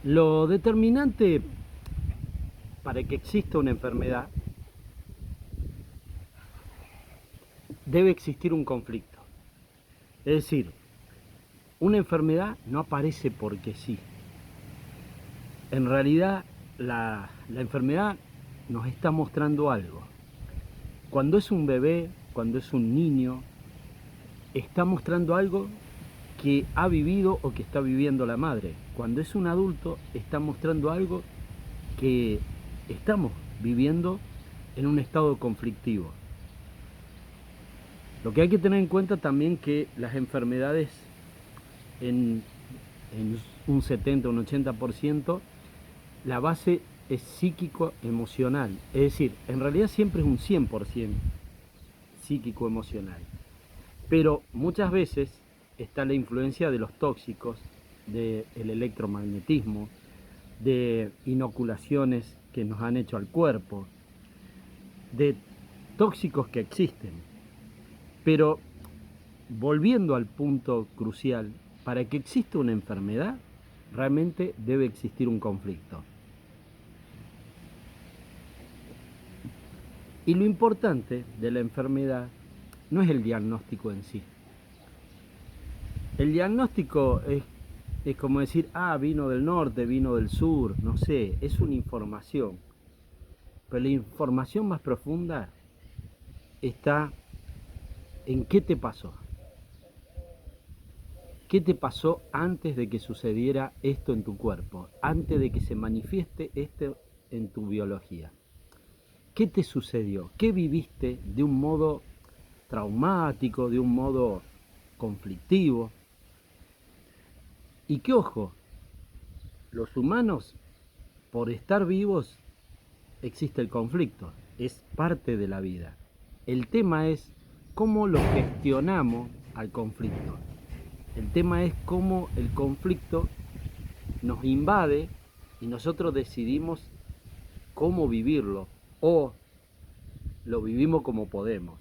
Lo determinante para que exista una enfermedad debe existir un conflicto. Es decir, una enfermedad no aparece porque sí. En realidad, la enfermedad nos está mostrando algo. Cuando es un bebé, cuando es un niño, está mostrando algo que ha vivido o que está viviendo la madre. Cuando es un adulto, está mostrando algo que estamos viviendo en un estado conflictivo. Lo que hay que tener en cuenta también que las enfermedades en un 70 o un 80%, la base es psíquico-emocional. Es decir, en realidad siempre es un 100% psíquico-emocional. Pero muchas veces está la influencia de los tóxicos, del electromagnetismo, de inoculaciones que nos han hecho al cuerpo, de tóxicos que existen. Pero volviendo al punto crucial, para que exista una enfermedad, realmente debe existir un conflicto. Y lo importante de la enfermedad no es el diagnóstico en sí. El diagnóstico es como decir, vino del norte, vino del sur, no sé, es una información. Pero la información más profunda está en qué te pasó. ¿Qué te pasó antes de que sucediera esto en tu cuerpo? Antes de que se manifieste esto en tu biología. ¿Qué te sucedió? ¿Qué viviste de un modo traumático, de un modo conflictivo? Y que ojo, los humanos, por estar vivos, existe el conflicto, es parte de la vida. El tema es cómo lo gestionamos al conflicto. El tema es cómo el conflicto nos invade y nosotros decidimos cómo vivirlo o lo vivimos como podemos.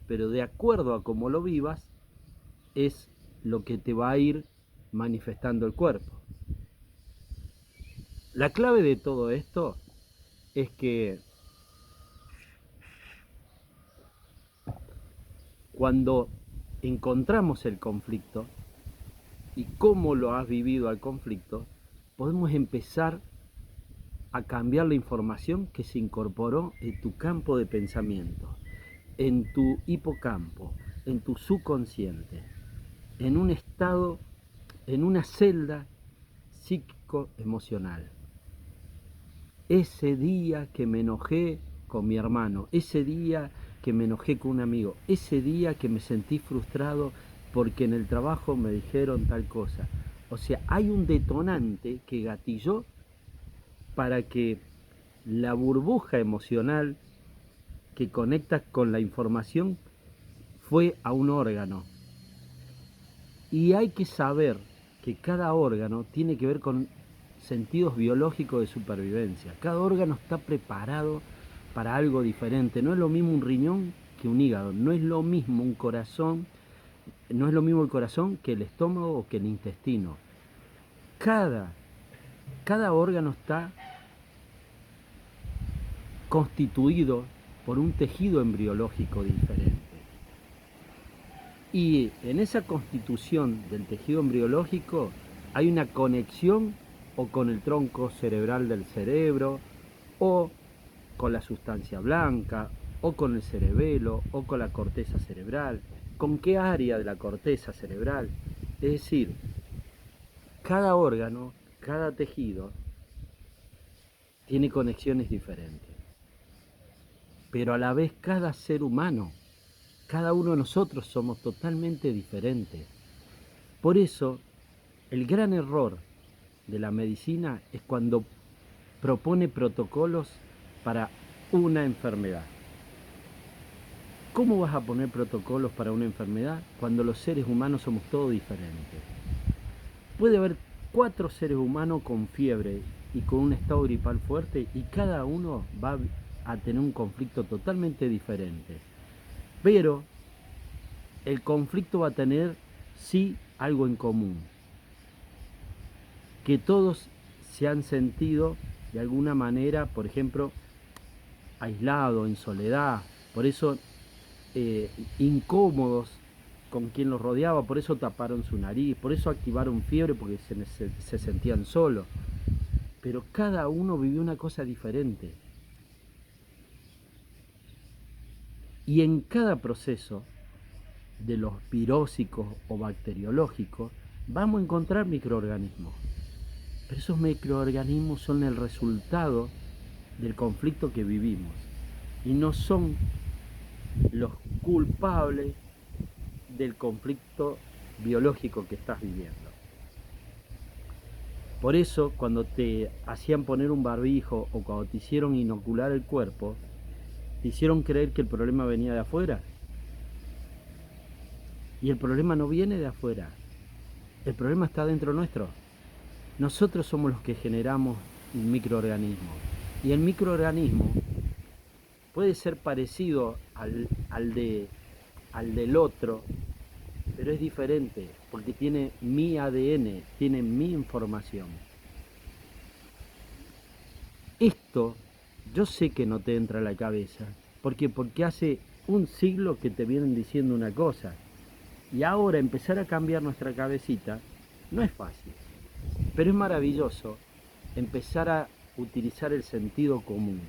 Pero de acuerdo a cómo lo vivas es lo que te va a ir manifestando el cuerpo. La clave de todo esto es que cuando encontramos el conflicto y cómo lo has vivido al conflicto, podemos empezar a cambiar la información que se incorporó en tu campo de pensamiento, en tu hipocampo, en tu subconsciente, en un estado, en una celda psíquico-emocional. Ese día que me enojé con mi hermano, ese día que me enojé con un amigo, ese día que me sentí frustrado porque en el trabajo me dijeron tal cosa. O sea, hay un detonante que gatilló para que la burbuja emocional que conecta con la información fue a un órgano. Y hay que saber que cada órgano tiene que ver con sentidos biológicos de supervivencia. Cada órgano está preparado para algo diferente. No es lo mismo un riñón que un hígado. No es lo mismo un corazón. No es lo mismo el corazón que el estómago o que el intestino. Cada órgano está constituido por un tejido embriológico diferente. Y en esa constitución del tejido embriológico hay una conexión o con el tronco cerebral del cerebro, o con la sustancia blanca, o con el cerebelo, o con la corteza cerebral. ¿Con qué área de la corteza cerebral? Es decir, cada órgano, cada tejido tiene conexiones diferentes. Pero a la vez cada ser humano, cada uno de nosotros somos totalmente diferentes. Por eso, el gran error de la medicina es cuando propone protocolos para una enfermedad. ¿Cómo vas a poner protocolos para una enfermedad cuando los seres humanos somos todos diferentes? Puede haber 4 seres humanos con fiebre y con un estado gripal fuerte y cada uno va a tener un conflicto totalmente diferente. Pero el conflicto va a tener sí algo en común, que todos se han sentido de alguna manera, por ejemplo, aislados, en soledad, por eso incómodos con quien los rodeaba, por eso taparon su nariz, por eso activaron fiebre, porque se sentían solos. Pero cada uno vivió una cosa diferente. Y en cada proceso de los virósicos o bacteriológicos vamos a encontrar microorganismos. Pero esos microorganismos son el resultado del conflicto que vivimos y no son los culpables del conflicto biológico que estás viviendo. Por eso, cuando te hacían poner un barbijo o cuando te hicieron inocular el cuerpo, te hicieron creer que el problema venía de afuera. Y el problema no viene de afuera. El problema está dentro nuestro. Nosotros somos los que generamos el microorganismo. Y el microorganismo puede ser parecido al del otro, pero es diferente, porque tiene mi ADN, tiene mi información. Esto yo sé que no te entra a la cabeza. ¿Por qué? Porque hace un siglo que te vienen diciendo una cosa. Y ahora empezar a cambiar nuestra cabecita no es fácil, pero es maravilloso empezar a utilizar el sentido común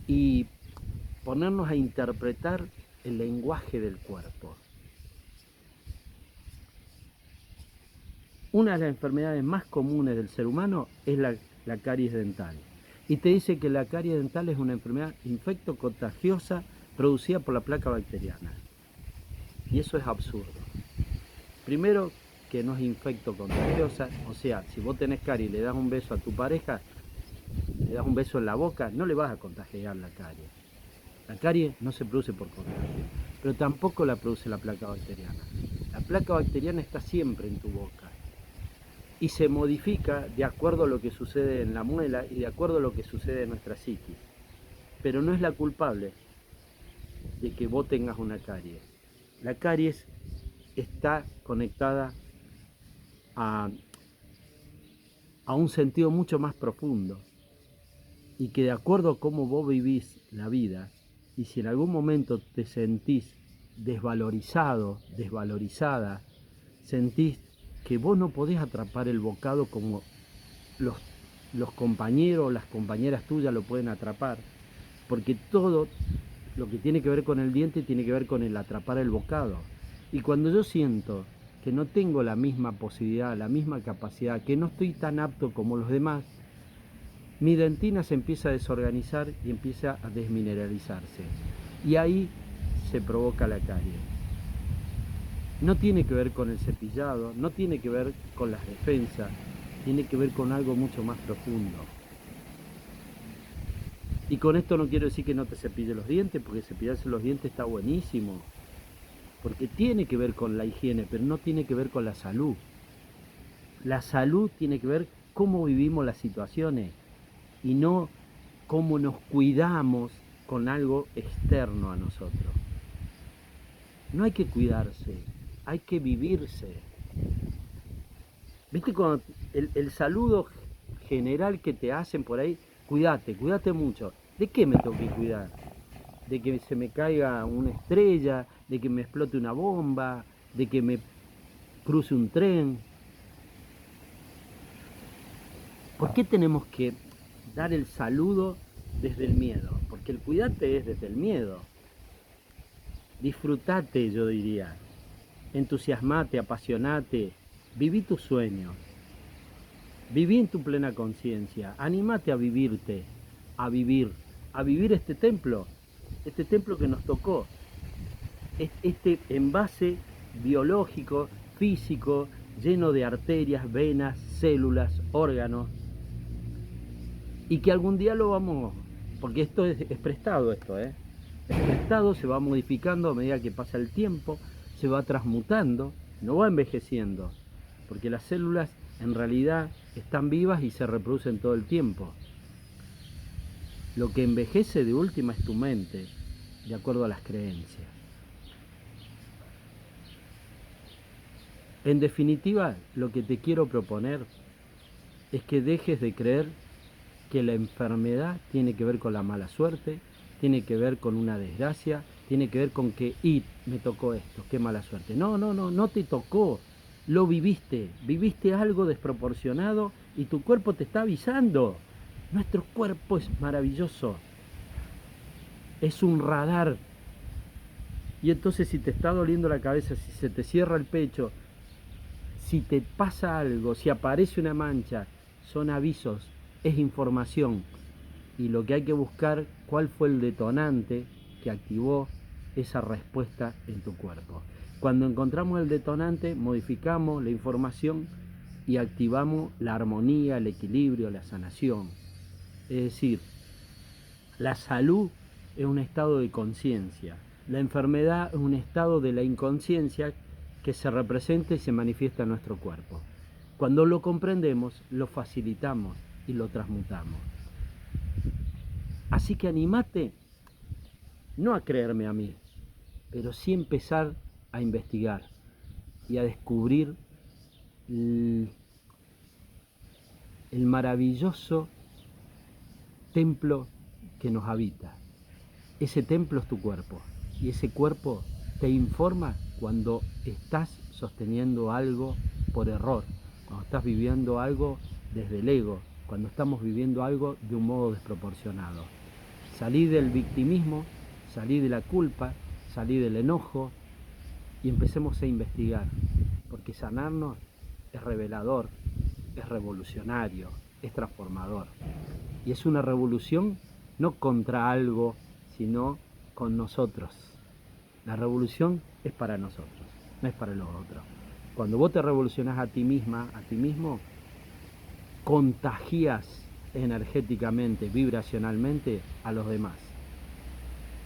y ponernos a interpretar el lenguaje del cuerpo. Una de las enfermedades más comunes del ser humano es la caries dental. Y te dice que la caries dental es una enfermedad infecto-contagiosa producida por la placa bacteriana. Y eso es absurdo. Primero, que no es infecto-contagiosa, o sea, si vos tenés caries y le das un beso a tu pareja, le das un beso en la boca, no le vas a contagiar la caries. La caries no se produce por contagio, pero tampoco la produce la placa bacteriana. La placa bacteriana está siempre en tu boca y se modifica de acuerdo a lo que sucede en la muela y de acuerdo a lo que sucede en nuestra psiquis. Pero no es la culpable de que vos tengas una caries. La caries está conectada a un sentido mucho más profundo y que de acuerdo a cómo vos vivís la vida, y si en algún momento te sentís desvalorizado, desvalorizada, sentís que vos no podés atrapar el bocado como los compañeros o las compañeras tuyas lo pueden atrapar, porque todo lo que tiene que ver con el diente tiene que ver con el atrapar el bocado. Y cuando yo siento que no tengo la misma posibilidad, la misma capacidad, que no estoy tan apto como los demás, mi dentina se empieza a desorganizar y empieza a desmineralizarse. Y ahí se provoca la caries. No tiene que ver con el cepillado, no tiene que ver con las defensas, tiene que ver con algo mucho más profundo. Y con esto no quiero decir que no te cepilles los dientes, porque cepillarse los dientes está buenísimo. Porque tiene que ver con la higiene, pero no tiene que ver con la salud. La salud tiene que ver cómo vivimos las situaciones y no cómo nos cuidamos con algo externo a nosotros. No hay que cuidarse, hay que vivirse. ¿Viste cuando el saludo general que te hacen por ahí? Cuídate, cuídate mucho. ¿De qué me tengo que cuidar? ¿De que se me caiga una estrella? ¿De que me explote una bomba? ¿De que me cruce un tren? ¿Por qué tenemos que dar el saludo desde el miedo? Porque el cuidarte es desde el miedo. Disfrutate, yo diría. Entusiasmate, apasionate. Viví tus sueños. Viví en tu plena conciencia. Animate a vivirte, a vivir este templo que nos tocó. Este envase biológico, físico, lleno de arterias, venas, células, órganos. Y que algún día lo vamos, porque esto es prestado, es prestado, se va modificando a medida que pasa el tiempo, se va transmutando, no va envejeciendo, porque las células en realidad están vivas y se reproducen todo el tiempo. Lo que envejece de última es tu mente, de acuerdo a las creencias. En definitiva, lo que te quiero proponer es que dejes de creer que la enfermedad tiene que ver con la mala suerte, tiene que ver con una desgracia, tiene que ver con que, me tocó esto, qué mala suerte. No, no, no, no te tocó, lo viviste, viviste algo desproporcionado y tu cuerpo te está avisando. Nuestro cuerpo es maravilloso, es un radar. Y entonces si te está doliendo la cabeza, si se te cierra el pecho, si te pasa algo, si aparece una mancha, son avisos, es información. Y lo que hay que buscar, cuál fue el detonante que activó esa respuesta en tu cuerpo. Cuando encontramos el detonante, modificamos la información y activamos la armonía, el equilibrio, la sanación. Es decir, la salud es un estado de conciencia. La enfermedad es un estado de la inconsciencia que se representa y se manifiesta en nuestro cuerpo. Cuando lo comprendemos, lo facilitamos y lo transmutamos. Así que animate, no a creerme a mí, pero sí empezar a investigar y a descubrir el maravilloso templo que nos habita. Ese templo es tu cuerpo y ese cuerpo te informa cuando estás sosteniendo algo por error, cuando estás viviendo algo desde el ego, cuando estamos viviendo algo de un modo desproporcionado. Salí del victimismo, salí de la culpa, salí del enojo y empecemos a investigar, porque sanarnos es revelador, es revolucionario, es transformador. Y es una revolución no contra algo, sino con nosotros. La revolución es para nosotros, no es para los otros. Cuando vos te revolucionás a ti misma, a ti mismo, contagias energéticamente, vibracionalmente a los demás.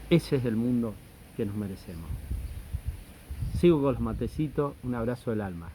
Ese es el mundo que nos merecemos. Sigo con los matecitos, un abrazo del alma.